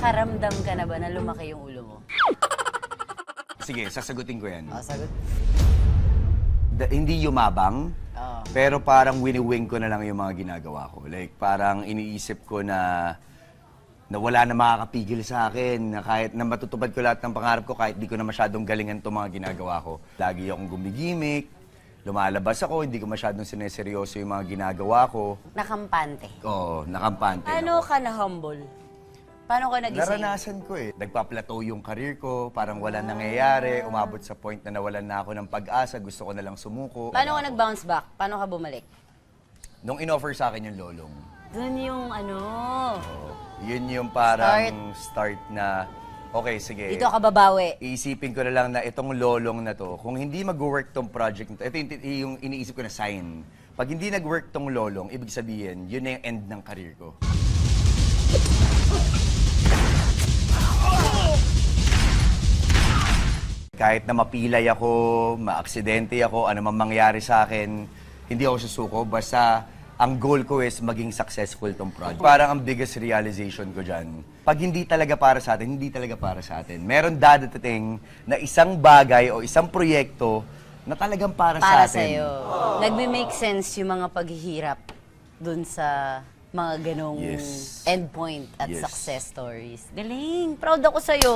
Nakakaramdam ka na ba na lumaki yung ulo mo? Sige, sasagutin ko yan. Sagot. Hindi yumabang, Oo. pero parang wini-wing ko na lang yung mga ginagawa ko. Like, parang iniisip ko na wala na makakapigil sa akin, na kahit na matutupad ko lahat ng pangarap ko, kahit di ko na masyadong galingan itong mga ginagawa ko. Lagi akong gumigimik, lumalabas ako, hindi ko masyadong sineseryoso yung mga ginagawa ko. Nakampante. Oo, nakampante. Paano ka na-humble? Paano ka nagising? Naranasan ko eh. Nagpa-plateau yung career ko, parang wala nangyayari, umabot sa point na nawalan na ako ng pag-asa, gusto ko na lang sumuko. Paano ka nag-bounce back? Paano ka bumalik? Nung in-offer sa akin yung lolong, Doon yung yun yung parang start na, okay, sige. dito ka babawi. Iisipin ko na lang na itong lolong na to, kung hindi mag-work tong project na to, ito yung iniisip ko na sign. Pag hindi nag-work tong lolong, ibig sabihin, yun na yung end ng career ko. Kahit na mapilay ako, maaksidente ako, ano man mangyari sa akin, hindi ako susuko. Basta ang goal ko is maging successful tong project. Parang ang biggest realization ko dyan, pag hindi talaga para sa atin, hindi talaga para sa atin. Meron dadating na isang bagay o isang proyekto na talagang para sa atin. Sa'yo. Nagme-make sense yung mga paghihirap dun sa mga ganong Yes. endpoint at Yes. success stories. Galing! Proud ako sa'yo.